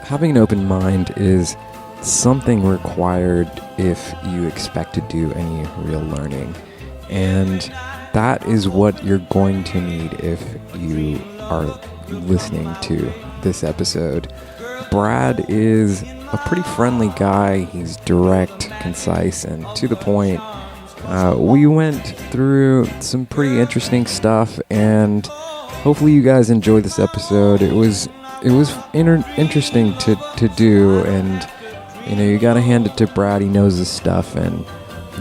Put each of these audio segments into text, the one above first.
having an open mind is something required if you expect to do any real learning. And that is what you're going to need if you are listening to this episode. Brad is a pretty friendly guy. He's direct, concise, and to the point. We went through some pretty interesting stuff, and hopefully you guys enjoyed this episode. It was interesting to do, and you gotta hand it to Brad. He knows his stuff, and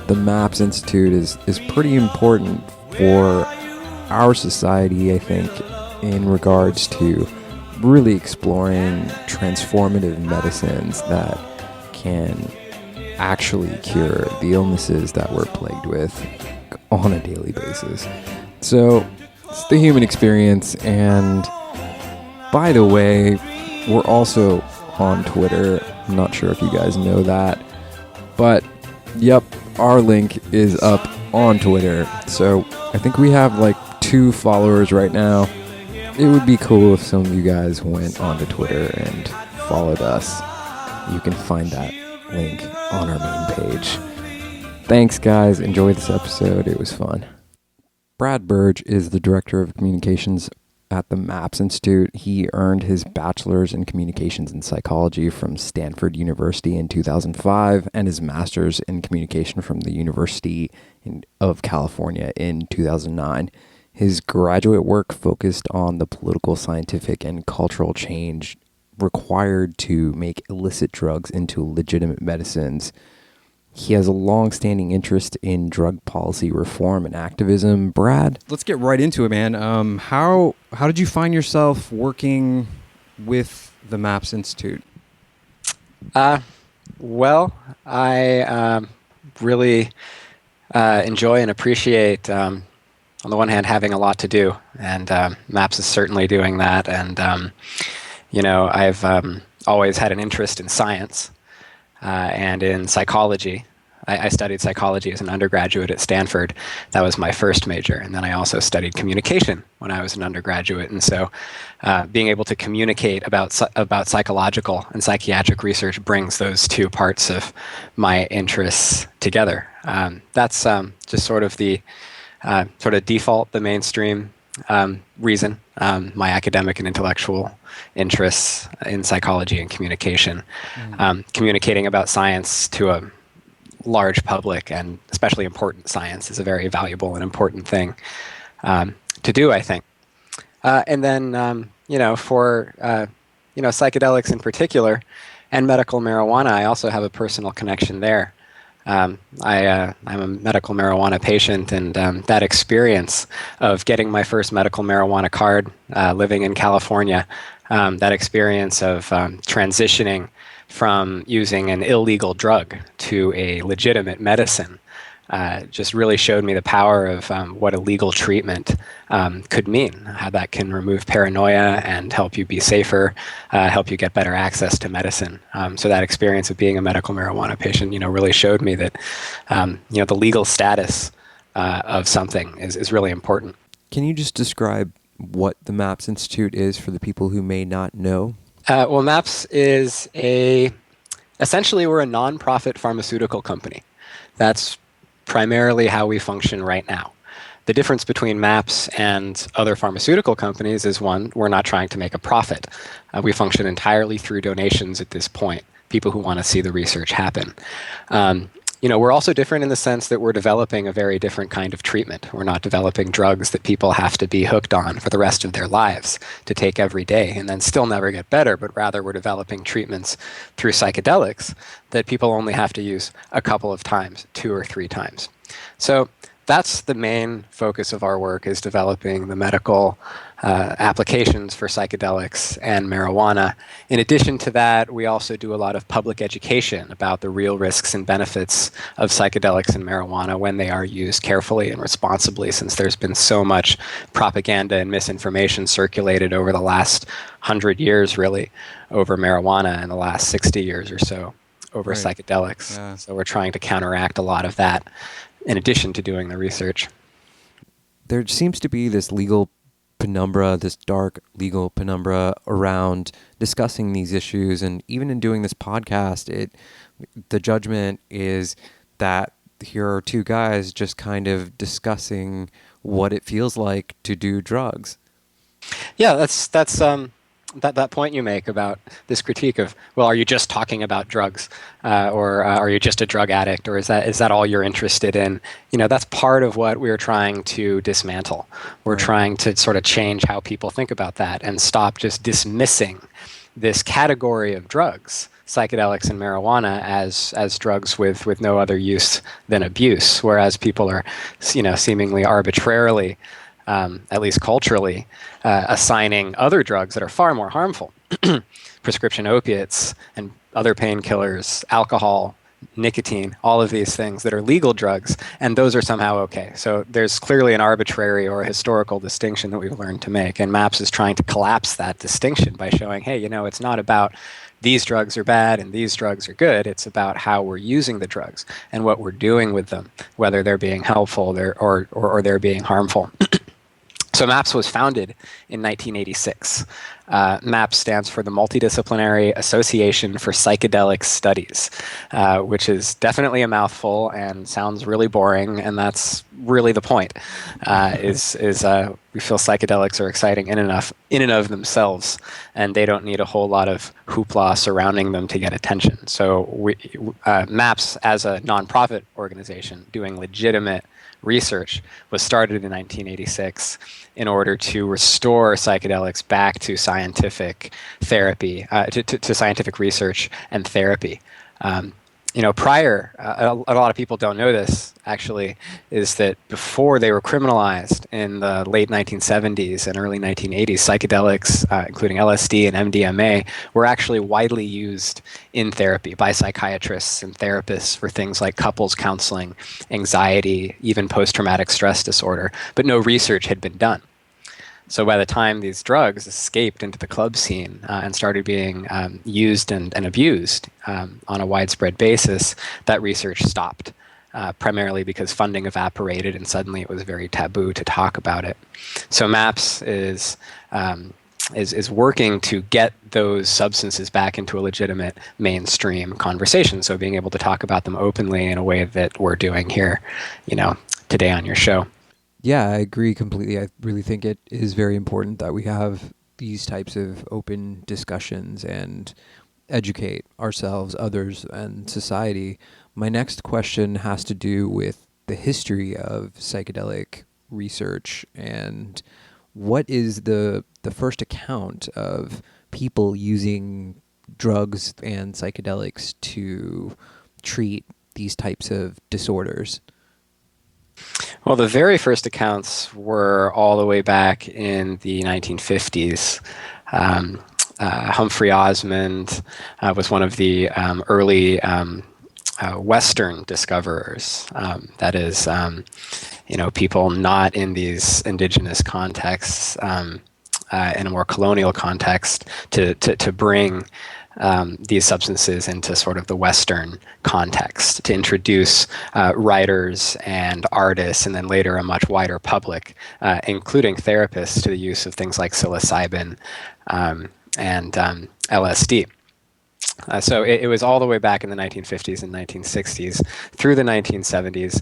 the MAPS Institute is pretty important for our society, I think, in regards to really exploring transformative medicines that can actually cure the illnesses that we're plagued with on a daily basis. So it's the human experience. And by the way, we're also on Twitter. I'm not sure if you guys know that, but yep, our link is up on Twitter. So I think we have like 2 followers right now. It would be cool if some of you guys went onto Twitter and followed us. You can find that link on our main page. Thanks, guys. Enjoy this episode. It was fun. Brad Burge is the Director of Communications at the MAPS Institute. He earned his bachelor's in communications and psychology from Stanford University in 2005 and his master's in communication from the University of California in 2009. His graduate work focused on the political, scientific, and cultural change required to make illicit drugs into legitimate medicines. He has a long-standing interest in drug policy reform and activism. Brad? Let's get right into it, man. How did you find yourself working with the MAPS Institute? Well, I really enjoy and appreciate, on the one hand, having a lot to do, and MAPS is certainly doing that. And I've always had an interest in science and in psychology. I studied psychology as an undergraduate at Stanford. That was my first major. And then I also studied communication when I was an undergraduate. And so being able to communicate about psychological and psychiatric research brings those 2 parts of my interests together. That's just sort of the default, the mainstream reason, my academic and intellectual interests in psychology and communication. Communicating about science to a large public, and especially important science, is a very valuable and important thing to do, I think. And then, for psychedelics in particular, and medical marijuana, I also have a personal connection there. I'm a medical marijuana patient, and that experience of getting my first medical marijuana card, living in California, that experience of transitioning from using an illegal drug to a legitimate medicine just really showed me the power of what a legal treatment could mean, how that can remove paranoia and help you be safer, help you get better access to medicine. So that experience of being a medical marijuana patient, really showed me that, the legal status of something is really important. Can you just describe what the MAPS Institute is for the people who may not know? Well, MAPS is essentially we're a nonprofit pharmaceutical company. That's primarily how we function right now. The difference between MAPS and other pharmaceutical companies is, one, we're not trying to make a profit. We function entirely through donations at this point, people who want to see the research happen. We're also different in the sense that we're developing a very different kind of treatment. We're not developing drugs that people have to be hooked on for the rest of their lives to take every day and then still never get better, but rather we're developing treatments through psychedelics that people only have to use a couple of times, 2 or 3 times. So that's the main focus of our work, is developing the medical applications for psychedelics and marijuana. In addition to that, we also do a lot of public education about the real risks and benefits of psychedelics and marijuana when they are used carefully and responsibly, since there's been so much propaganda and misinformation circulated over the last 100 years, really, over marijuana, and the last 60 years or so over psychedelics. Yeah. So we're trying to counteract a lot of that in addition to doing the research. There seems to be this legal penumbra, this dark legal penumbra around discussing these issues. And even in doing this podcast, the judgment is that here are two guys just kind of discussing what it feels like to do drugs. Yeah, that's that point you make about this critique of, well, are you just talking about drugs, or are you just a drug addict, or is that all you're interested in? That's part of what we're trying to dismantle. We're trying to sort of change how people think about that and stop just dismissing this category of drugs, psychedelics and marijuana, as drugs with no other use than abuse, whereas people are, seemingly arbitrarily, at least culturally, assigning other drugs that are far more harmful, prescription opiates and other painkillers, alcohol, nicotine, all of these things that are legal drugs, and those are somehow okay. So there's clearly an arbitrary or a historical distinction that we've learned to make, and MAPS is trying to collapse that distinction by showing, hey, it's not about these drugs are bad and these drugs are good. It's about how we're using the drugs and what we're doing with them, whether they're being helpful or they're being harmful. So MAPS was founded in 1986. MAPS stands for the Multidisciplinary Association for Psychedelic Studies, which is definitely a mouthful and sounds really boring, and that's really the point. We feel psychedelics are exciting in and of themselves, and they don't need a whole lot of hoopla surrounding them to get attention. So MAPS, as a nonprofit organization doing legitimate research, was started in 1986 in order to restore psychedelics back to scientific therapy, to scientific research and therapy. Prior, a lot of people don't know this, actually, is that before they were criminalized in the late 1970s and early 1980s, psychedelics, including LSD and MDMA, were actually widely used in therapy by psychiatrists and therapists for things like couples counseling, anxiety, even post-traumatic stress disorder, but no research had been done. So by the time these drugs escaped into the club scene and started being used and abused on a widespread basis, that research stopped, primarily because funding evaporated and suddenly it was very taboo to talk about it. So MAPS is working to get those substances back into a legitimate mainstream conversation. So being able to talk about them openly in a way that we're doing here, today on your show. Yeah, I agree completely. I really think it is very important that we have these types of open discussions and educate ourselves, others, and society. My next question has to do with the history of psychedelic research and what is the first account of people using drugs and psychedelics to treat these types of disorders? Well, the very first accounts were all the way back in the 1950s. Humphrey Osmond was one of the early Western discoverers. That is, people not in these indigenous contexts, in a more colonial context, to bring these substances into sort of the Western context, to introduce writers and artists, and then later a much wider public, including therapists, to the use of things like psilocybin and LSD. So it was all the way back in the 1950s and 1960s through the 1970s.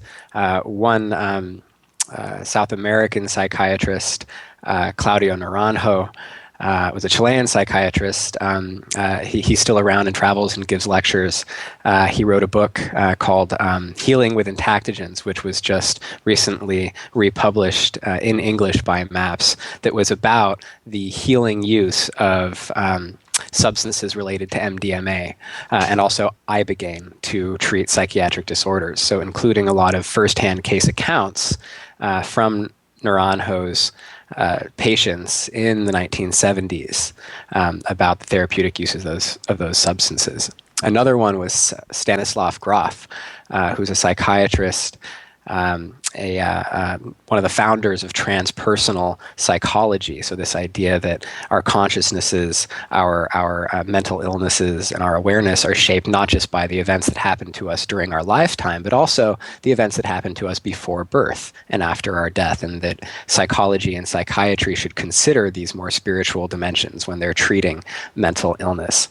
One South American psychiatrist, Claudio Naranjo, was a Chilean psychiatrist. He's still around and travels and gives lectures. He wrote a book called Healing with Entactogens, which was just recently republished in English by MAPS, that was about the healing use of substances related to MDMA and also ibogaine to treat psychiatric disorders. So including a lot of firsthand case accounts from Naranjo's patients in the 1970s about the therapeutic uses of those substances. Another one was Stanislav Grof, who's a psychiatrist one of the founders of transpersonal psychology. So this idea that our consciousnesses, our mental illnesses, and our awareness are shaped not just by the events that happen to us during our lifetime, but also the events that happen to us before birth and after our death, and that psychology and psychiatry should consider these more spiritual dimensions when they're treating mental illness.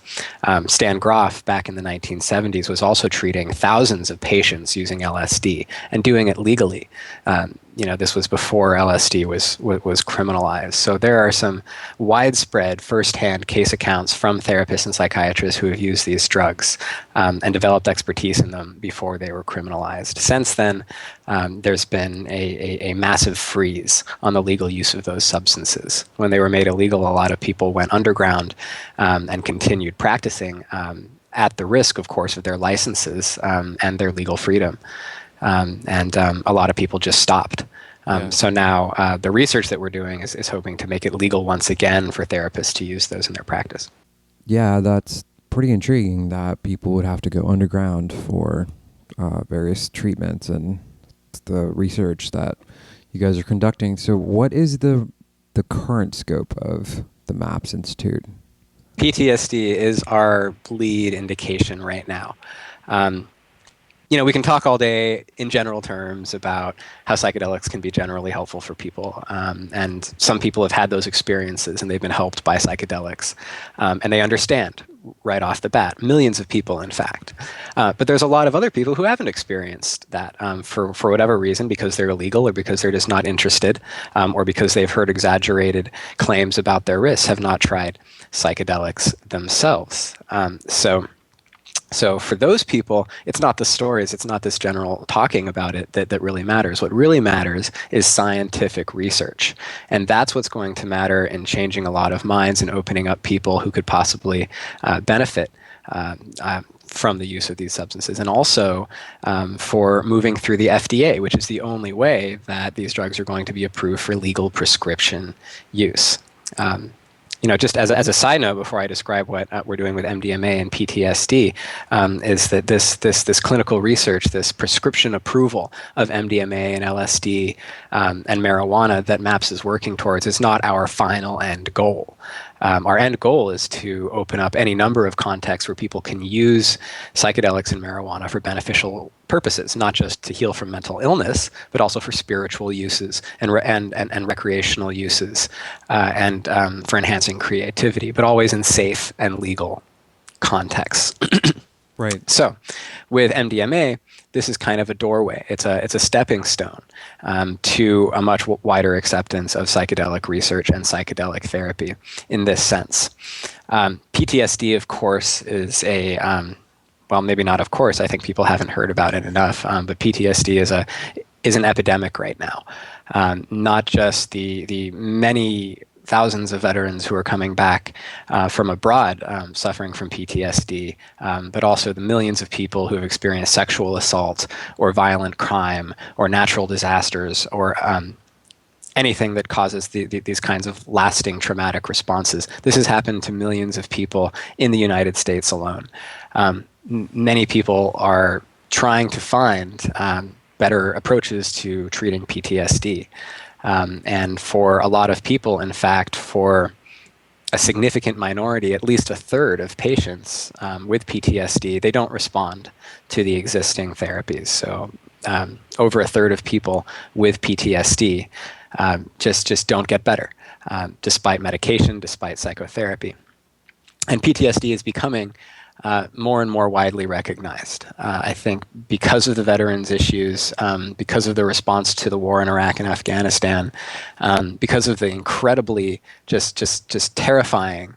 Stan Grof, back in the 1970s, was also treating thousands of patients using LSD and doing it legally. This was before LSD was criminalized. So there are some widespread firsthand case accounts from therapists and psychiatrists who have used these drugs and developed expertise in them before they were criminalized. Since then, there's been a massive freeze on the legal use of those substances. When they were made illegal, a lot of people went underground and continued practicing at the risk, of course, of their licenses and their legal freedom. And a lot of people just stopped. So now the research that we're doing is hoping to make it legal once again for therapists to use those in their practice. Yeah, that's pretty intriguing that people would have to go underground for various treatments and the research that you guys are conducting. So what is the current scope of the MAPS Institute? PTSD is our lead indication right now. We can talk all day in general terms about how psychedelics can be generally helpful for people. And some people have had those experiences and they've been helped by psychedelics. And they understand right off the bat, millions of people, in fact. But there's a lot of other people who haven't experienced that for whatever reason, because they're illegal or because they're just not interested, or because they've heard exaggerated claims about their risks, have not tried psychedelics themselves. So for those people, it's not the stories, it's not this general talking about it that really matters. What really matters is scientific research. And that's what's going to matter in changing a lot of minds and opening up people who could possibly benefit from the use of these substances. And also for moving through the FDA, which is the only way that these drugs are going to be approved for legal prescription use. Just as a side note, before I describe what we're doing with MDMA and PTSD, is that this clinical research, this prescription approval of MDMA and LSD and marijuana that MAPS is working towards is not our final end goal. Our end goal is to open up any number of contexts where people can use psychedelics and marijuana for beneficial purposes, not just to heal from mental illness, but also for spiritual uses and recreational uses, and for enhancing creativity, but always in safe and legal contexts. Right. So with MDMA, this is kind of a doorway. It's a stepping stone to a much wider acceptance of psychedelic research and psychedelic therapy in this sense. PTSD, of course, is well, maybe not of course. I think people haven't heard about it enough. But PTSD is an epidemic right now. Not just the many thousands of veterans who are coming back from abroad suffering from PTSD, but also the millions of people who have experienced sexual assault or violent crime or natural disasters or anything that causes these kinds of lasting traumatic responses. This has happened to millions of people in the United States alone. Many people are trying to find better approaches to treating PTSD. And for a lot of people, in fact, for a significant minority, at least a third of patients with PTSD, they don't respond to the existing therapies. So over a third of people with PTSD just don't get better, despite medication, despite psychotherapy. And PTSD is becoming more and more widely recognized. I think because of the veterans' issues, because of the response to the war in Iraq and Afghanistan, because of the incredibly just terrifying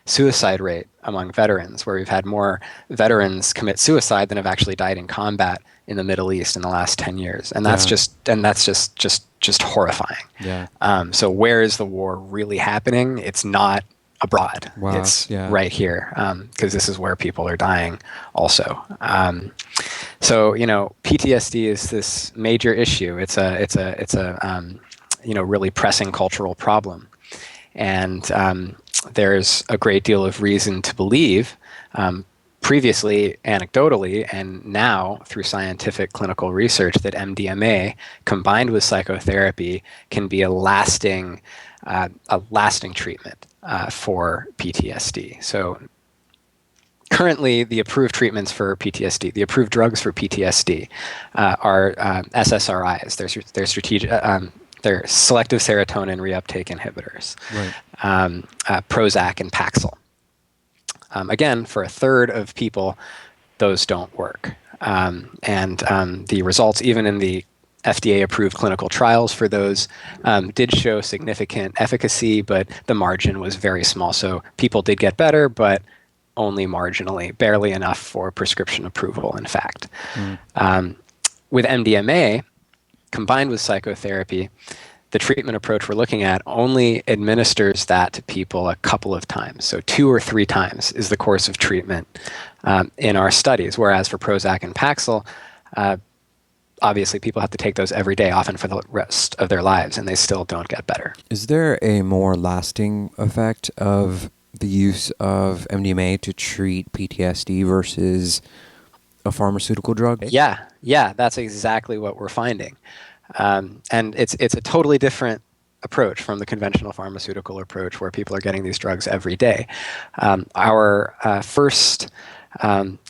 suicide rate among veterans, where we've had more veterans commit suicide than have actually died in combat in the Middle East in the last 10 years, and that's just horrifying. Yeah. So where is the war really happening? It's not abroad. Wow. It's right here, because this is where people are dying also. So PTSD is this major issue. It's a really pressing cultural problem, and there's a great deal of reason to believe, previously anecdotally and now through scientific clinical research that MDMA combined with psychotherapy can be a lasting treatment for PTSD. So currently, the approved treatments for PTSD, the approved drugs for PTSD, are SSRIs. They're selective serotonin reuptake inhibitors, Right. Prozac and Paxil. Again, for a third of people, those don't work. The results, even in the FDA-approved clinical trials for those, did show significant efficacy, but the margin was very small. So people did get better, but only marginally, barely enough for prescription approval, in fact. With MDMA, combined with psychotherapy, the treatment approach we're looking at only administers that to people a couple of times. So 2 or 3 times is the course of treatment in our studies, whereas for Prozac and Paxil, obviously people have to take those every day, often for the rest of their lives, and they still don't get better. Is there a more lasting effect of the use of MDMA to treat PTSD versus a pharmaceutical drug? Yeah, that's exactly what we're finding. And it's a totally different approach from the conventional pharmaceutical approach where people are getting these drugs every day. Our first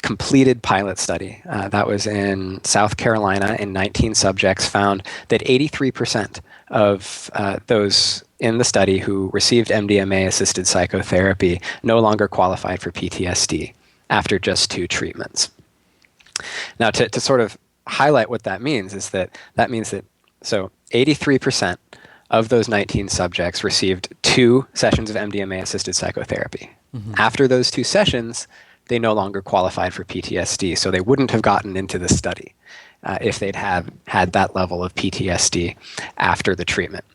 completed pilot study that was in South Carolina in 19 subjects found that 83% of those in the study who received MDMA-assisted psychotherapy no longer qualified for PTSD after just 2 treatments. Now, to sort of highlight what that means is that so 83% of those 19 subjects received 2 sessions of MDMA-assisted psychotherapy. Mm-hmm. After those 2 sessions, they no longer qualified for PTSD, so they wouldn't have gotten into the study if they'd had that level of PTSD after the treatment.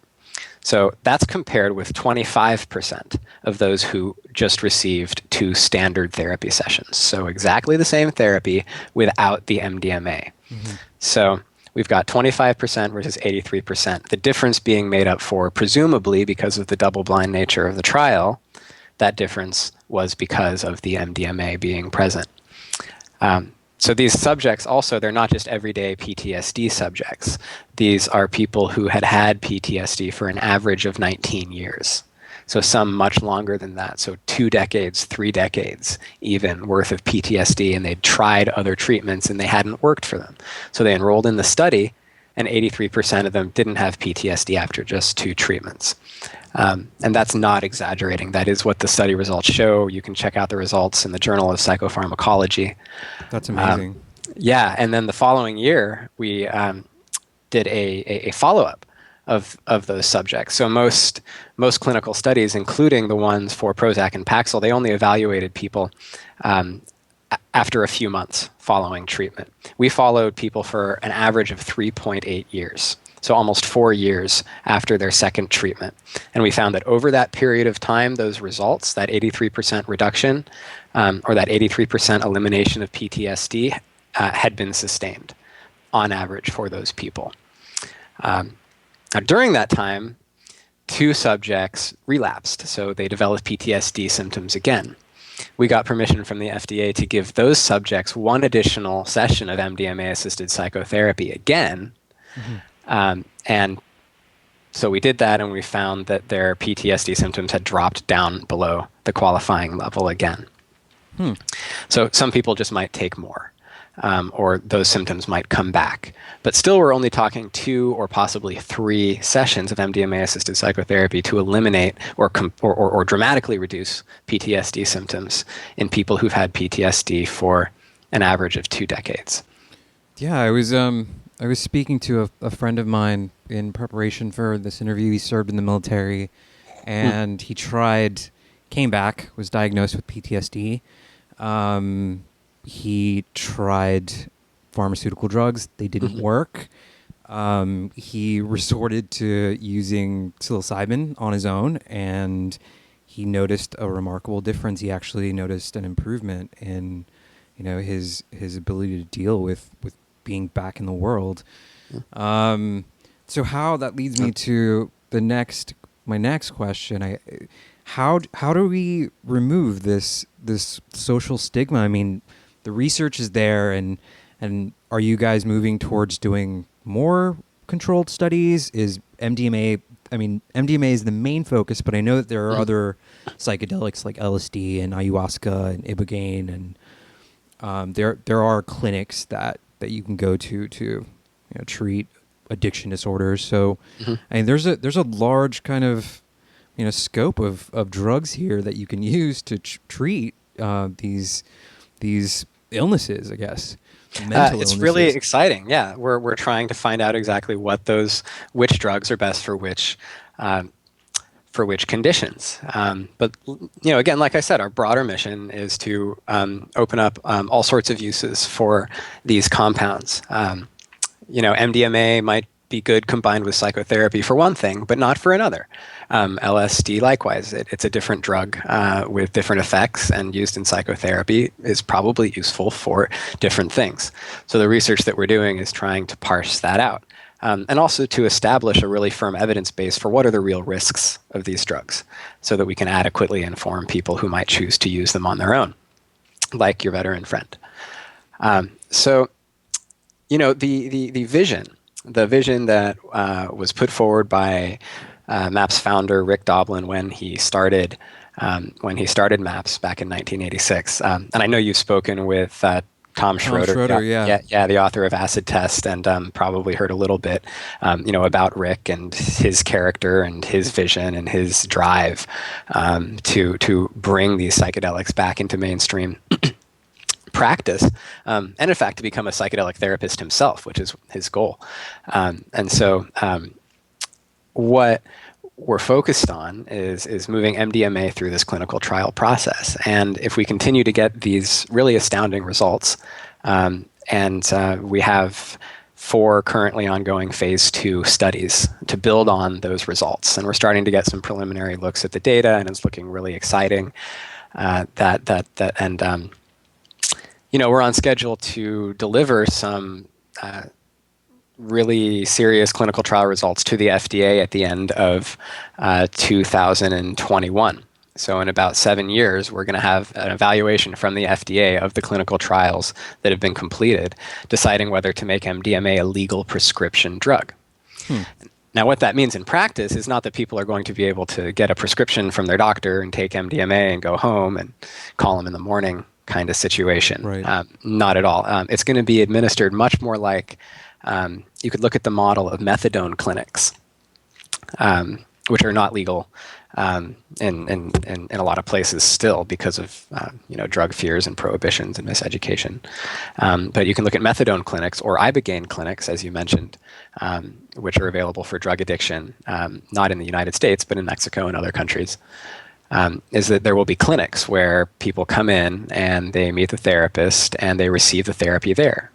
So that's compared with 25% of those who just received 2 standard therapy sessions. So exactly the same therapy without the MDMA. Mm-hmm. So we've got 25% versus 83%. The difference being made up for, presumably because of the double-blind nature of the trial, that difference was because of the MDMA being present. So these subjects also, they're not just everyday PTSD subjects. These are people who had had PTSD for an average of 19 years. So some much longer than that. So 2 decades, 3 decades even worth of PTSD, and they'd tried other treatments and they hadn't worked for them. So they enrolled in the study, and 83% of them didn't have PTSD after just 2 treatments. And that's not exaggerating. That is what the study results show. You can check out the results in the Journal of Psychopharmacology. That's amazing. Yeah, and then the following year, we did a follow-up of those subjects. So most clinical studies, including the ones for Prozac and Paxil, they only evaluated people after a few months following treatment. We followed people for an average of 3.8 years. So almost 4 years after their second treatment. And we found that over that period of time, those results, that 83% reduction or that 83% elimination of PTSD had been sustained on average for those people. Now, during that time, 2 subjects relapsed, so they developed PTSD symptoms again. We got permission from the FDA to give those subjects 1 additional session of MDMA-assisted psychotherapy again. Mm-hmm. And so we did that, and we found that their PTSD symptoms had dropped down below the qualifying level again. So some people just might take more, or those symptoms might come back. But still, we're only talking 2 or possibly 3 sessions of MDMA-assisted psychotherapy to eliminate or dramatically reduce PTSD symptoms in people who've had PTSD for an average of 2 decades. Yeah, I was speaking to a friend of mine in preparation for this interview. He served in the military, and he came back, was diagnosed with PTSD. He tried pharmaceutical drugs. They didn't work. He resorted to using psilocybin on his own, and he noticed a remarkable difference. He actually noticed an improvement in, his ability to deal with being back in the world. So how that leads me to my next question. how do we remove this social stigma? I mean, the research is there, and are you guys moving towards doing more controlled studies? Is MDMA? I mean, MDMA is the main focus, but I know that there are other psychedelics like LSD and ayahuasca and ibogaine, and there are clinics that you can go to treat addiction disorders. So, I mean, there's a large kind of scope of drugs here that you can use to treat these illnesses, I guess. Mental it's illnesses. really exciting. Yeah, we're trying to find out exactly which drugs are best for which conditions. But again, like I said, our broader mission is to open up all sorts of uses for these compounds. MDMA might be good combined with psychotherapy for one thing, but not for another. LSD, likewise, it's a different drug with different effects, and used in psychotherapy is probably useful for different things. So the research that we're doing is trying to parse that out, and also to establish a really firm evidence base for what are the real risks of these drugs, so that we can adequately inform people who might choose to use them on their own, like your veteran friend. The vision that was put forward by MAPS founder Rick Doblin when he started MAPS back in 1986. And I know you've spoken with Tom Schroeder, the author of Acid Test, and probably heard a little bit, about Rick and his character and his vision and his drive to bring these psychedelics back into mainstream practice, and in fact to become a psychedelic therapist himself, which is his goal. What we're focused on is moving MDMA through this clinical trial process. And if we continue to get these really astounding results, we have 4 currently ongoing phase 2 studies to build on those results. And we're starting to get some preliminary looks at the data, and it's looking really exciting. We're on schedule to deliver some really serious clinical trial results to the FDA at the end of 2021. So in about 7 years, we're going to have an evaluation from the FDA of the clinical trials that have been completed, deciding whether to make MDMA a legal prescription drug. Now, what that means in practice is not that people are going to be able to get a prescription from their doctor and take MDMA and go home and call them in the morning kind of situation. Right. Not at all. It's going to be administered much more like you could look at the model of methadone clinics, which are not legal in a lot of places still because of drug fears and prohibitions and miseducation. But you can look at methadone clinics or ibogaine clinics, as you mentioned, which are available for drug addiction, not in the United States, but in Mexico and other countries. Is that there will be clinics where people come in and they meet the therapist and they receive the therapy there.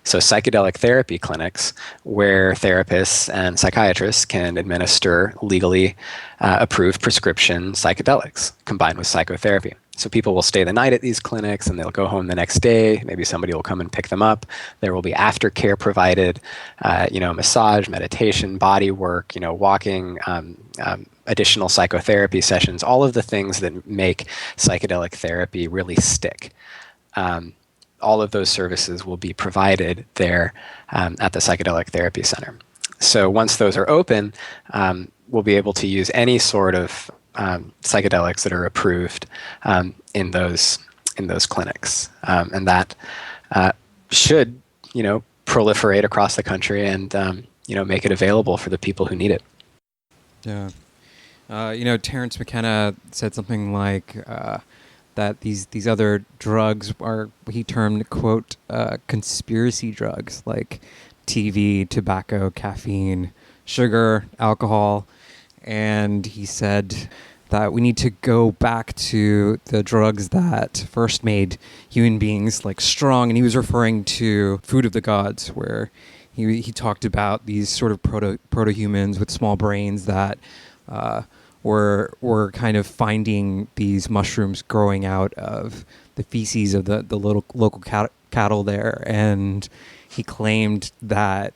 So psychedelic therapy clinics where therapists and psychiatrists can administer legally approved prescription psychedelics combined with psychotherapy. So people will stay the night at these clinics and they'll go home the next day. Maybe somebody will come and pick them up. There will be aftercare provided, massage, meditation, body work, walking, additional psychotherapy sessions, all of the things that make psychedelic therapy really stick. All of those services will be provided there at the Psychedelic Therapy Center. So once those are open, we'll be able to use any sort of psychedelics that are approved in those clinics, and that should proliferate across the country and make it available for the people who need it. Yeah, Terrence McKenna said something like that these other drugs are, he termed, quote, conspiracy drugs, like TV, tobacco, caffeine, sugar, alcohol. And he said that we need to go back to the drugs that first made human beings like strong. And he was referring to Food of the Gods, where he talked about these sort of proto-humans with small brains that were kind of finding these mushrooms growing out of the feces of the local cattle there. And he claimed that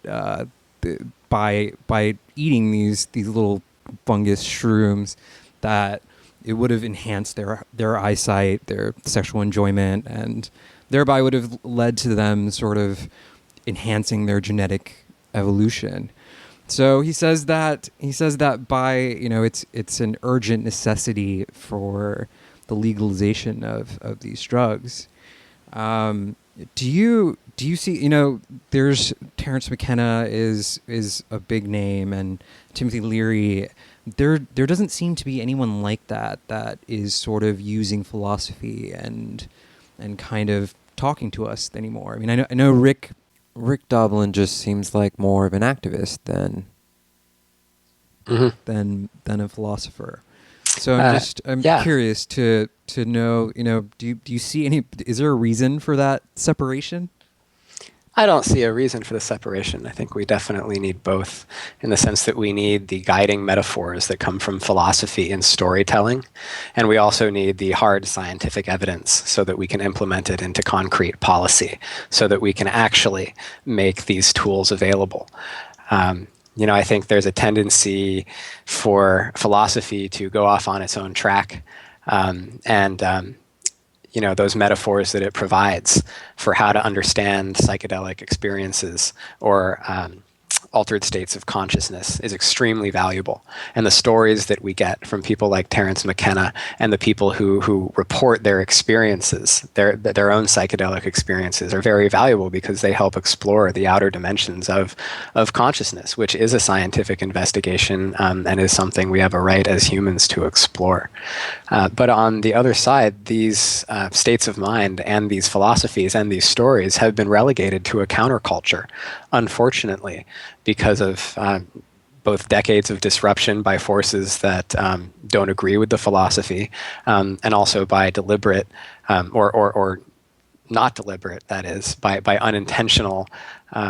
by eating these little fungus shrooms, that it would have enhanced their eyesight, their sexual enjoyment, and thereby would have led to them sort of enhancing their genetic evolution. So he says that by, it's an urgent necessity for the legalization of these drugs. Do you see, there's Terence McKenna is a big name, and Timothy Leary. There doesn't seem to be anyone like that is sort of using philosophy and kind of talking to us anymore. I mean, I know Rick Doblin just seems like more of an activist than a philosopher. So I'm curious to know, do you see is there a reason for that separation? I don't see a reason for the separation. I think we definitely need both, in the sense that we need the guiding metaphors that come from philosophy and storytelling, and we also need the hard scientific evidence so that we can implement it into concrete policy, so that we can actually make these tools available. I think there's a tendency for philosophy to go off on its own track, those metaphors that it provides for how to understand psychedelic experiences or altered states of consciousness is extremely valuable. And the stories that we get from people like Terence McKenna and the people who report their experiences, their own psychedelic experiences, are very valuable because they help explore the outer dimensions of consciousness, which is a scientific investigation and is something we have a right as humans to explore. But on the other side, these states of mind and these philosophies and these stories have been relegated to a counterculture, unfortunately, because of both decades of disruption by forces that don't agree with the philosophy, and also by deliberate or not deliberate, that is, by unintentional,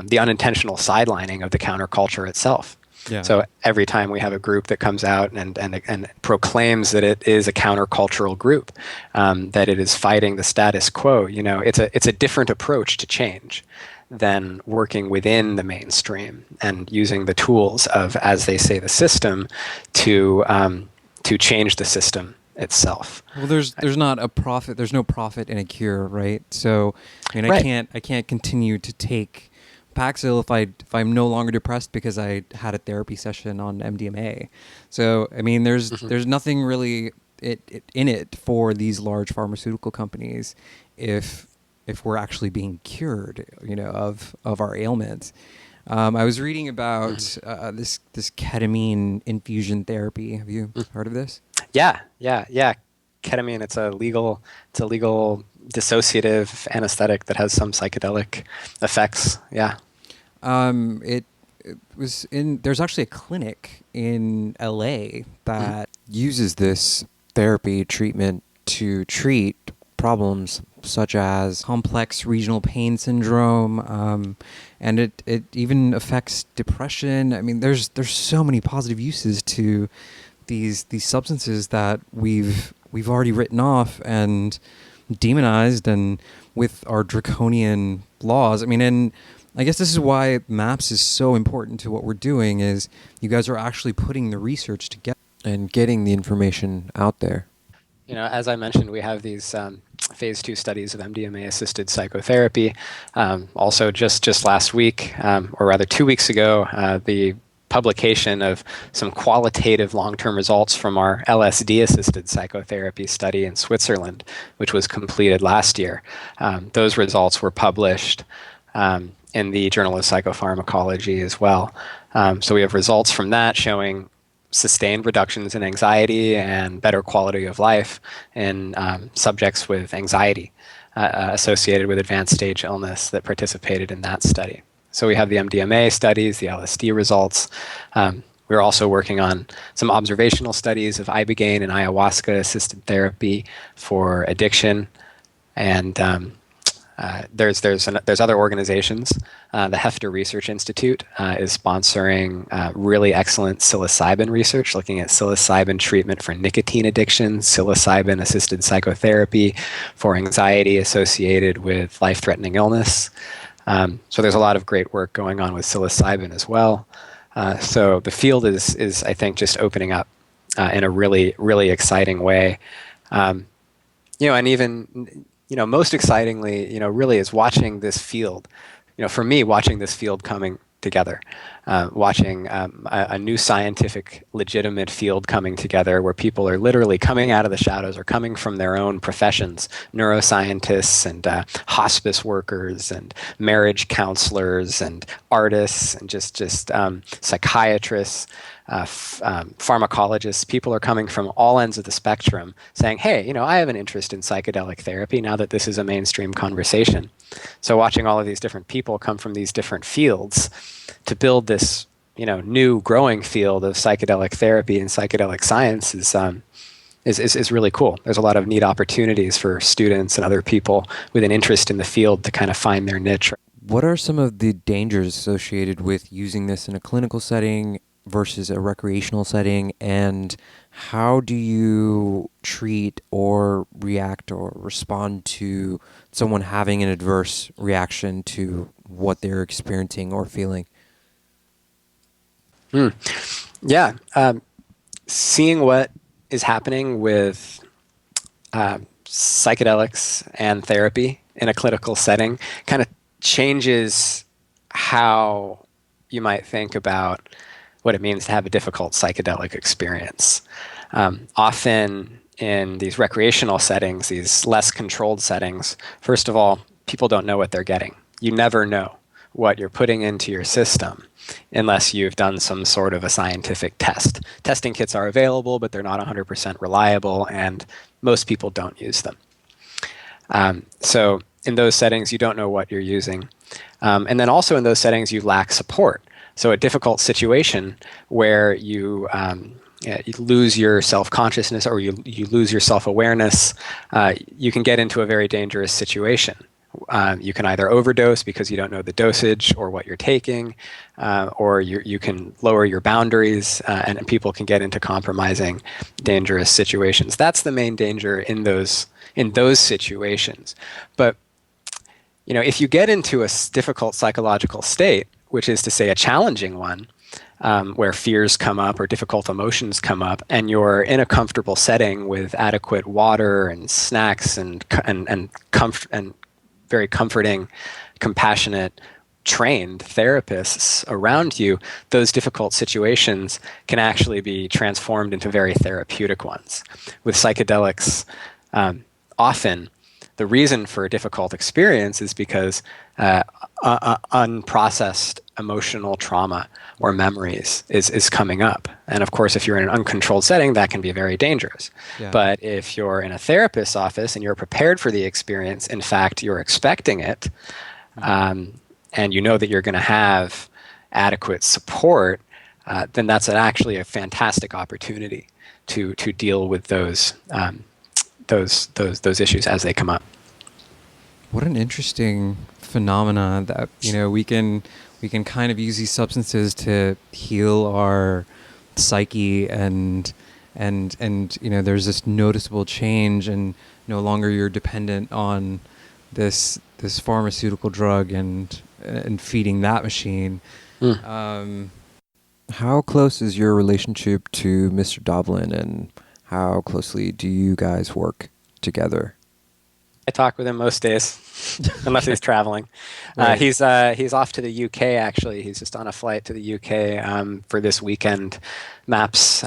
the unintentional sidelining of the counterculture itself. Yeah. So every time we have a group that comes out and proclaims that it is a countercultural group, that it is fighting the status quo, it's a different approach to change than working within the mainstream and using the tools of, as they say, the system to change the system itself. Well, there's not a profit. There's no profit in a cure, right? So, right. I can't continue to take Paxil if I'm no longer depressed because I had a therapy session on MDMA. So, there's nothing really in it for these large pharmaceutical companies if we're actually being cured, of our ailments. I was reading about this ketamine infusion therapy. Have you heard of this? Yeah. Ketamine. It's a legal dissociative anesthetic that has some psychedelic effects. Yeah. It was there's actually a clinic in LA that uses this therapy treatment to treat problems such as complex regional pain syndrome, and it even affects depression. There's so many positive uses to these substances that we've already written off and demonized, and with our draconian laws. And I guess this is why MAPS is so important to what we're doing, is you guys are actually putting the research together and getting the information out there. As I mentioned, we have these phase 2 studies of MDMA-assisted psychotherapy. Also, just last week, or rather 2 weeks ago, the publication of some qualitative long-term results from our LSD-assisted psychotherapy study in Switzerland, which was completed last year. Those results were published in the Journal of Psychopharmacology as well. So we have results from that showing sustained reductions in anxiety and better quality of life in subjects with anxiety associated with advanced stage illness that participated in that study. So we have the MDMA studies, the LSD results. We're also working on some observational studies of ibogaine and ayahuasca-assisted therapy for addiction, and there's other organizations. The Hefter Research Institute is sponsoring really excellent psilocybin research, looking at psilocybin treatment for nicotine addiction, psilocybin-assisted psychotherapy for anxiety associated with life-threatening illness. So there's a lot of great work going on with psilocybin as well. So the field is I think, just opening up. in a really, really exciting way. And even, most excitingly, really is watching this field. For me, watching this field coming together, watching a new scientific, legitimate field coming together where people are literally coming out of the shadows or coming from their own professions, neuroscientists and hospice workers and marriage counselors and artists and just psychiatrists, pharmacologists. People are coming from all ends of the spectrum saying, hey, I have an interest in psychedelic therapy now that this is a mainstream conversation. So watching all of these different people come from these different fields to build this, new growing field of psychedelic therapy and psychedelic science is really cool. There's a lot of neat opportunities for students and other people with an interest in the field to kind of find their niche. What are some of the dangers associated with using this in a clinical setting versus a recreational setting, and how do you treat or react or respond to someone having an adverse reaction to what they're experiencing or feeling? Yeah. Seeing what is happening with psychedelics and therapy in a clinical setting kind of changes how you might think about what it means to have a difficult psychedelic experience. Often in these recreational settings, these less controlled settings, first of all, people don't know what they're getting. You never know what you're putting into your system unless you've done some sort of a scientific test. Testing kits are available, but they're not 100% reliable, and most people don't use them. So in those settings, you don't know what you're using. And then also in those settings, you lack support. So a difficult situation where you lose your self-consciousness or you lose your self-awareness, you can get into a very dangerous situation. You can either overdose because you don't know the dosage or what you're taking, or you can lower your boundaries, and people can get into compromising, dangerous situations. That's the main danger in those situations. But if you get into a difficult psychological state, which is to say a challenging one, where fears come up or difficult emotions come up, and you're in a comfortable setting with adequate water and snacks and very comforting, compassionate, trained therapists around you, those difficult situations can actually be transformed into very therapeutic ones. With psychedelics, often the reason for a difficult experience is because unprocessed emotional trauma or memories is coming up. And of course, if you're in an uncontrolled setting, that can be very dangerous. Yeah. But if you're in a therapist's office and you're prepared for the experience, in fact, you're expecting it, and you know that you're going to have adequate support, then that's actually a fantastic opportunity to deal with those issues as they come up. What an interesting phenomena that we can kind of use these substances to heal our psyche, and there's this noticeable change, and no longer you're dependent on this pharmaceutical drug and feeding that machine. How close is your relationship to Mr. Dovlin, and how closely do you guys work together? I talk with him most days, unless he's traveling. Right. He's off to the UK, actually. He's just on a flight to the UK for this weekend. MAPS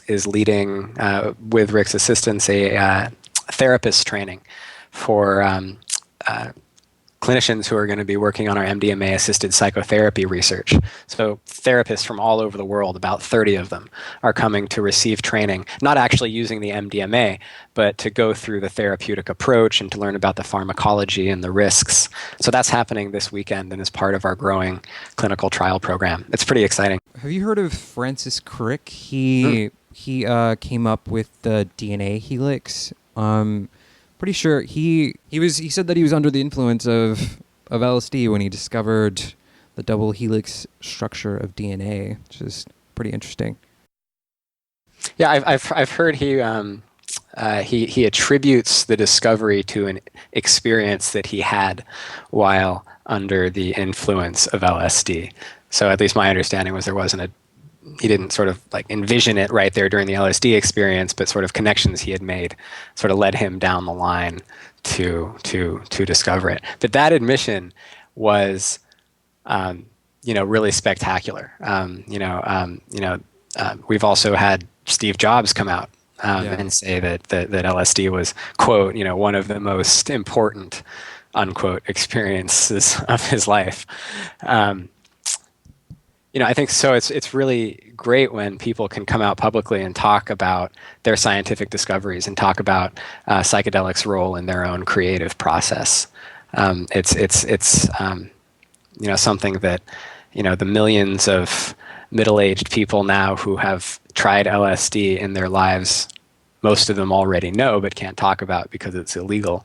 is leading, with Rick's assistance, a therapist training for clinicians who are going to be working on our MDMA-assisted psychotherapy research. So therapists from all over the world, about 30 of them, are coming to receive training, not actually using the MDMA, but to go through the therapeutic approach and to learn about the pharmacology and the risks. So that's happening this weekend and is part of our growing clinical trial program. It's pretty exciting. Have you heard of Francis Crick? He came up with the DNA helix. Pretty sure he said that he was under the influence of LSD when he discovered the double helix structure of DNA, which is pretty interesting. Yeah, I've heard he attributes the discovery to an experience that he had while under the influence of LSD. So at least my understanding was there wasn't sort of like envision it right there during the LSD experience, but sort of connections he had made sort of led him down the line to discover it. But that admission was, really spectacular. We've also had Steve Jobs come out and say that LSD was, quote, one of the most important, unquote, experiences of his life. I think so. It's really great when people can come out publicly and talk about their scientific discoveries and talk about psychedelics' role in their own creative process. It's something that the millions of middle-aged people now who have tried LSD in their lives, most of them already know but can't talk about because it's illegal.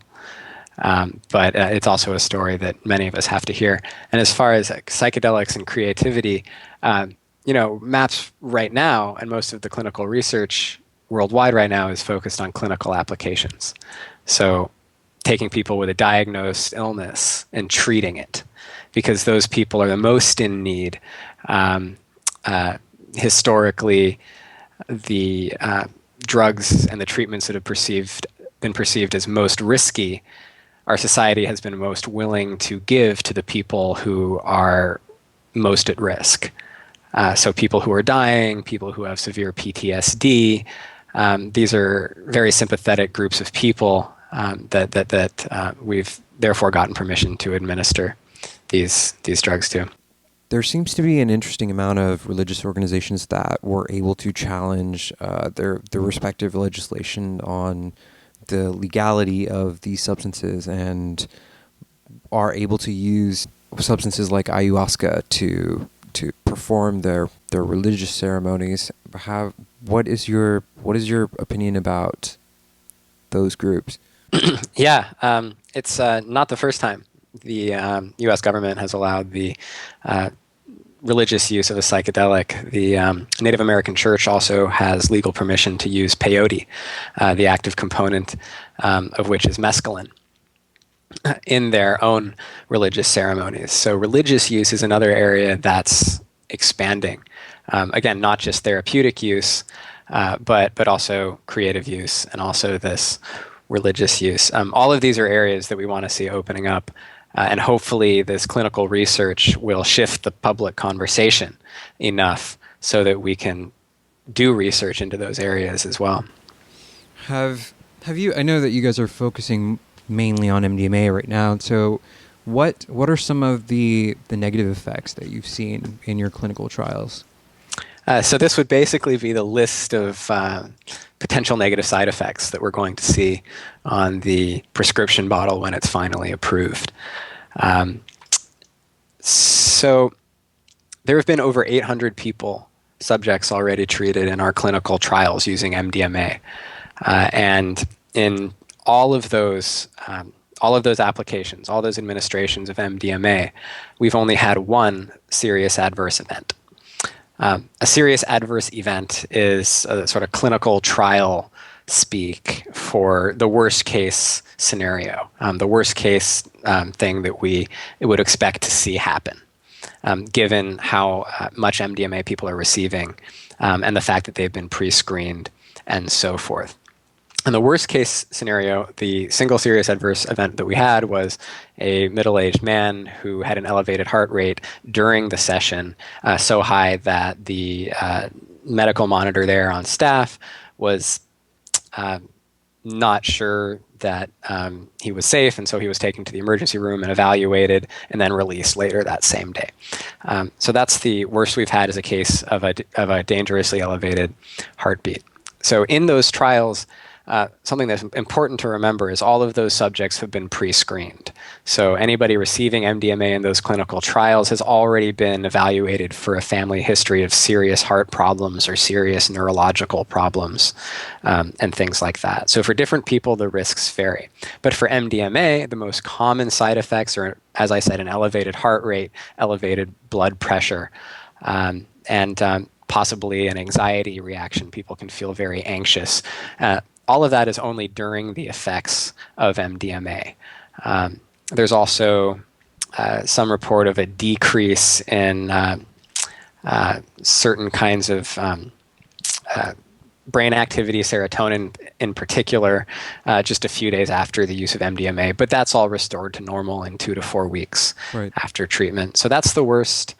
But it's also a story that many of us have to hear. And as far as psychedelics and creativity, MAPS right now, and most of the clinical research worldwide right now, is focused on clinical applications. So taking people with a diagnosed illness and treating it, because those people are the most in need. Historically, the drugs and the treatments that have been perceived as most risky, our society has been most willing to give to the people who are most at risk. So people who are dying, people who have severe PTSD, these are very sympathetic groups of people that we've therefore gotten permission to administer these drugs to. There seems to be an interesting amount of religious organizations that were able to challenge their respective legislation on the legality of these substances and are able to use substances like ayahuasca to perform their religious ceremonies. What is your opinion about those groups? Yeah, it's not the first time the U.S. government has allowed the religious use of a psychedelic. The Native American Church also has legal permission to use peyote, the active component of which is mescaline, in their own religious ceremonies. So religious use is another area that's expanding. Again, not just therapeutic use, but also creative use and also this religious use. All of these are areas that we want to see opening up. And hopefully this clinical research will shift the public conversation enough so that we can do research into those areas as well. Have you, I know that you guys are focusing mainly on MDMA right now, so what are some of the negative effects that you've seen in your clinical trials? So this would basically be the list of potential negative side effects that we're going to see on the prescription bottle when it's finally approved. So there have been over 800 subjects already treated in our clinical trials using MDMA. And in all of those applications, all those administrations of MDMA, we've only had one serious adverse event. A serious adverse event is a sort of clinical trial speak for the worst case scenario, the worst case thing that we would expect to see happen, given how much MDMA people are receiving and the fact that they've been pre-screened and so forth. In the worst case scenario, the single serious adverse event that we had was a middle-aged man who had an elevated heart rate during the session, so high that the medical monitor there on staff was not sure that he was safe, and so he was taken to the emergency room and evaluated and then released later that same day. So that's the worst we've had as a case of a dangerously elevated heartbeat. So in those trials, something that's important to remember is all of those subjects have been pre-screened. So anybody receiving MDMA in those clinical trials has already been evaluated for a family history of serious heart problems or serious neurological problems and things like that. So for different people, the risks vary. But for MDMA, the most common side effects are, as I said, an elevated heart rate, elevated blood pressure, and possibly an anxiety reaction. People can feel very anxious. All of that is only during the effects of MDMA. There's also some report of a decrease in certain kinds of brain activity, serotonin in particular, just a few days after the use of MDMA. But that's all restored to normal in 2 to 4 weeks after treatment. So that's the worst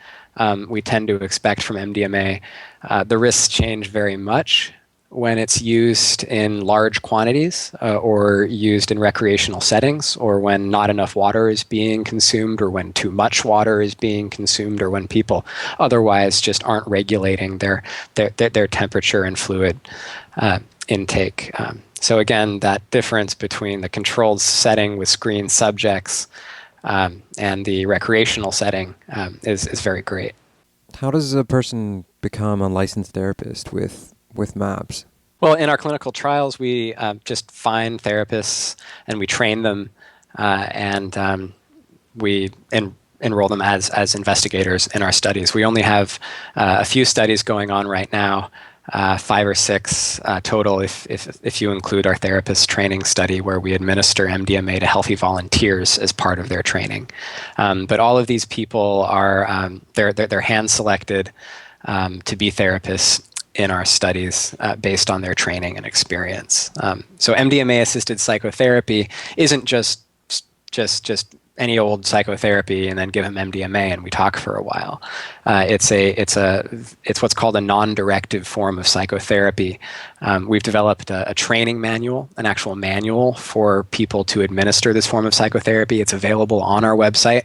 we tend to expect from MDMA. The risks change very much when it's used in large quantities or used in recreational settings, or when not enough water is being consumed, or when too much water is being consumed, or when people otherwise just aren't regulating their temperature and fluid intake. So again, that difference between the controlled setting with screened subjects and the recreational setting is very great. How does a person become a licensed therapist with MAPS? Well, in our clinical trials, we just find therapists and we train them, and we enroll them as investigators in our studies. We only have a few studies going on right now, 5 or 6 total, if you include our therapist training study, where we administer MDMA to healthy volunteers as part of their training. But all of these people are they're hand selected to be therapists in our studies based on their training and experience. So MDMA-assisted psychotherapy isn't just any old psychotherapy and then give them MDMA and we talk for a while. It's what's called a non-directive form of psychotherapy. We've developed a training manual, an actual manual for people to administer this form of psychotherapy. It's available on our website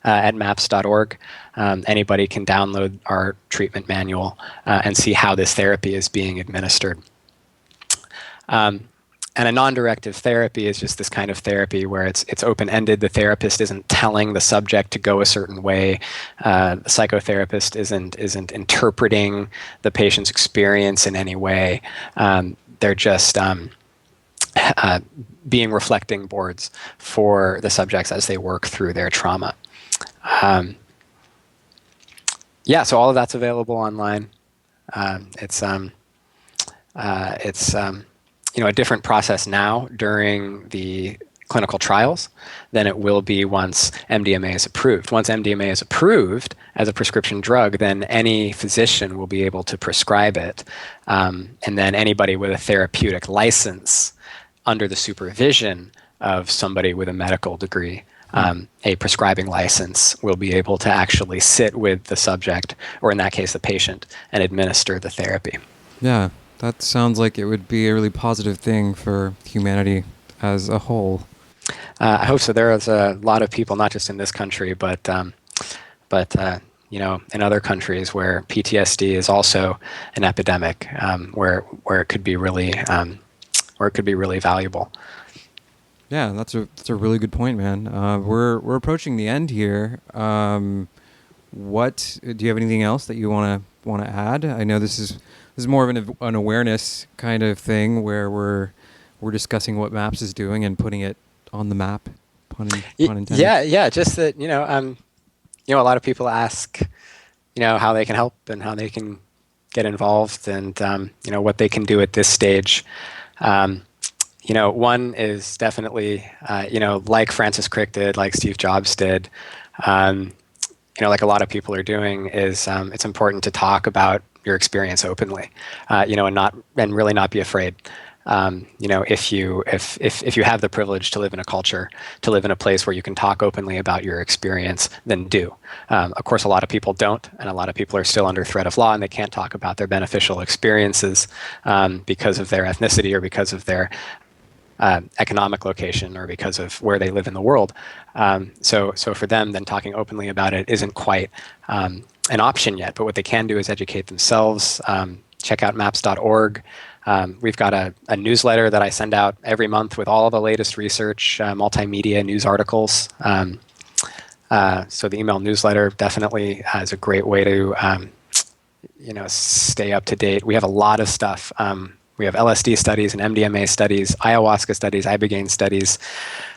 at maps.org. Anybody can download our treatment manual and see how this therapy is being administered. And a non-directive therapy is just this kind of therapy where it's open-ended. The therapist isn't telling the subject to go a certain way. The psychotherapist isn't interpreting the patient's experience in any way. They're just being reflecting boards for the subjects as they work through their trauma. So all of that's available online. It's a different process now during the clinical trials than it will be once MDMA is approved. Once MDMA is approved as a prescription drug, then any physician will be able to prescribe it. And then anybody with a therapeutic license under the supervision of somebody with a medical degree, a prescribing license, will be able to actually sit with the subject, or in that case, the patient, and administer the therapy. Yeah. That sounds like it would be a really positive thing for humanity as a whole. I hope so. There is a lot of people, not just in this country, but in other countries where PTSD is also an epidemic, where it could be really valuable. Yeah, that's a really good point, man. We're approaching the end here. Do you have anything else that you want to add? I know this is more of an awareness kind of thing where we're discussing what MAPS is doing and putting it on the map. Pun intended. Yeah. Just that a lot of people ask, how they can help and how they can get involved, and what they can do at this stage. One is definitely like Francis Crick did, like Steve Jobs did. Like a lot of people are doing, is it's important to talk about your experience openly, and really not be afraid. If you have the privilege to live in a culture, to live in a place where you can talk openly about your experience, then do. Of course, a lot of people don't, and a lot of people are still under threat of law, and they can't talk about their beneficial experiences because of their ethnicity or because of their economic location or because of where they live in the world. So for them, then talking openly about it isn't quite an option yet, but what they can do is educate themselves. Check out maps.org. We've got a newsletter that I send out every month with all of the latest research, multimedia news articles. So the email newsletter definitely is a great way to stay up to date. We have a lot of stuff. We have LSD studies and MDMA studies, ayahuasca studies, ibogaine studies.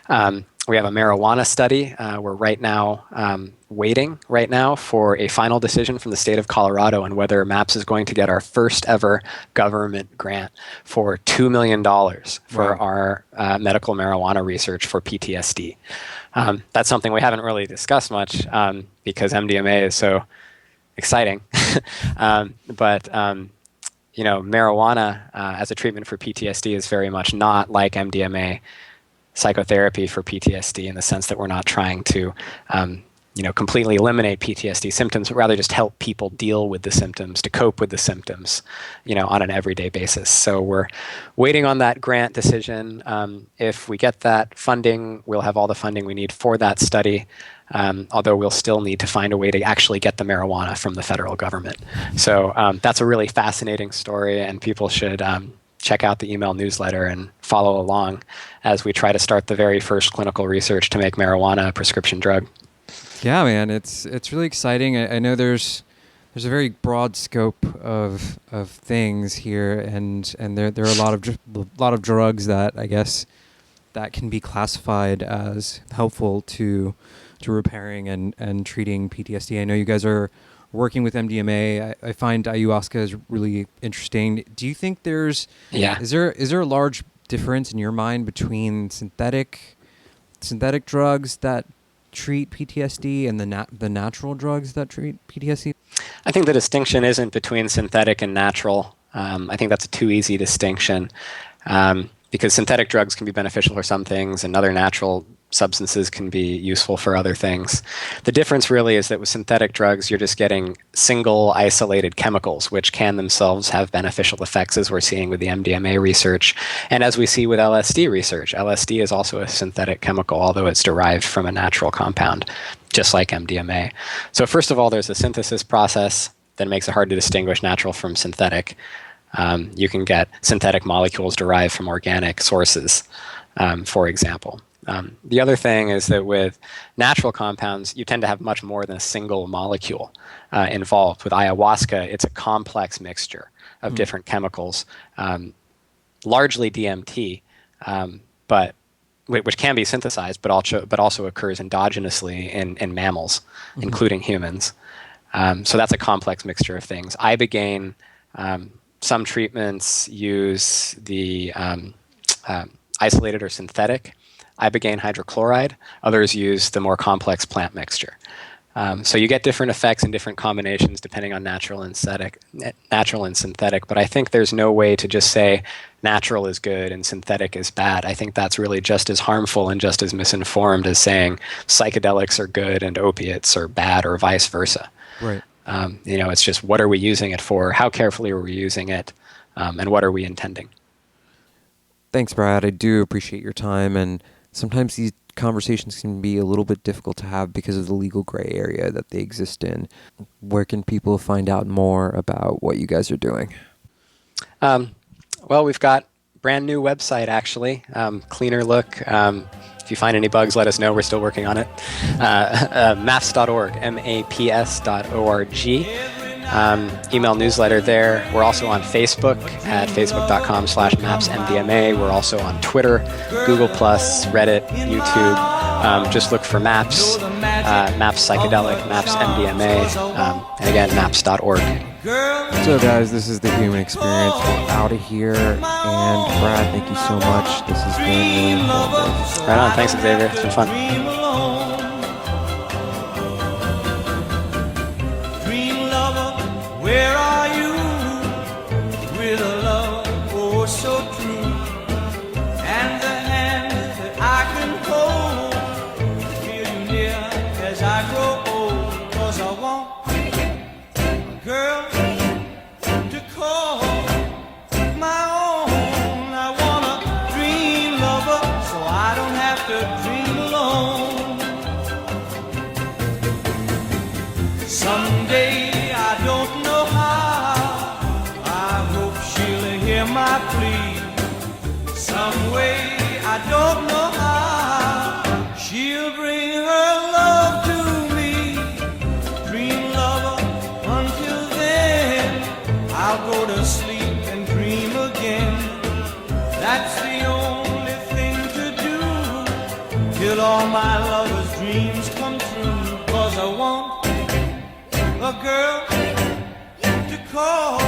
We have a marijuana study. We're right now waiting for a final decision from the state of Colorado on whether MAPS is going to get our first ever government grant for $2 million for our medical marijuana research for PTSD. That's something we haven't really discussed much because MDMA is so exciting. But marijuana as a treatment for PTSD is very much not like MDMA psychotherapy for PTSD, in the sense that we're not trying to completely eliminate PTSD symptoms, but rather just help people deal with the symptoms, to cope with the symptoms, on an everyday basis. So we're waiting on that grant decision. If we get that funding, we'll have all the funding we need for that study, although we'll still need to find a way to actually get the marijuana from the federal government. So that's a really fascinating story, and people should check out the email newsletter and follow along as we try to start the very first clinical research to make marijuana a prescription drug. Yeah, man, it's really exciting. I know there's a very broad scope of things here, and there are a lot of drugs that I guess that can be classified as helpful to repairing and treating PTSD. I know you guys are working with MDMA. I find ayahuasca is really interesting. Do you think is there a large difference in your mind between synthetic drugs that treat PTSD and the natural drugs that treat PTSD? I think the distinction isn't between synthetic and natural. I think that's a too easy distinction, because synthetic drugs can be beneficial for some things and other natural substances can be useful for other things. The difference really is that with synthetic drugs, you're just getting single isolated chemicals, which can themselves have beneficial effects, as we're seeing with the MDMA research. And as we see with LSD research, LSD is also a synthetic chemical, although it's derived from a natural compound, just like MDMA. So first of all, there's a synthesis process that makes it hard to distinguish natural from synthetic. You can get synthetic molecules derived from organic sources, for example. The other thing is that with natural compounds, you tend to have much more than a single molecule involved. With ayahuasca, it's a complex mixture of different chemicals, largely DMT, but which can be synthesized, but also occurs endogenously in mammals, including humans. So that's a complex mixture of things. Ibogaine, some treatments use the isolated or synthetic ibogaine hydrochloride. Others use the more complex plant mixture. So you get different effects in different combinations depending on natural and synthetic. But I think there's no way to just say natural is good and synthetic is bad. I think that's really just as harmful and just as misinformed as saying psychedelics are good and opiates are bad, or vice versa. Right. It's just, what are we using it for? How carefully are we using it? And what are we intending? Thanks, Brad. I do appreciate your time, and sometimes these conversations can be a little bit difficult to have because of the legal gray area that they exist in. Where can people find out more about what you guys are doing? Well, we've got a brand new website, actually, cleaner look. If you find any bugs, let us know. We're still working on it. Maps.org, maps.org. Email newsletter there. We're also on Facebook at facebook.com/mapsmdma. We're also on Twitter, Google+, Reddit, YouTube. Just look for Maps, Maps Psychedelic, Maps MDMA, and again, maps.org. So guys, this is The Human Experience. We're out of here. And Brad, thank you so much. This has been really informative. Right on. Thanks, Xavier. It's been fun. Where are you with a love oh so true, and the hand that I can hold, feel you near as I grow old, 'cause I want a girl to call my own. I want a dream lover so I don't have to dream alone. Someday I don't know how, I hope she'll hear my plea. Some way, I don't know how, she'll bring her love to me. Dream lover, until then, I'll go to sleep and dream again. That's the only thing to do, till all my lover's dreams come true. 'Cause I want a girl to call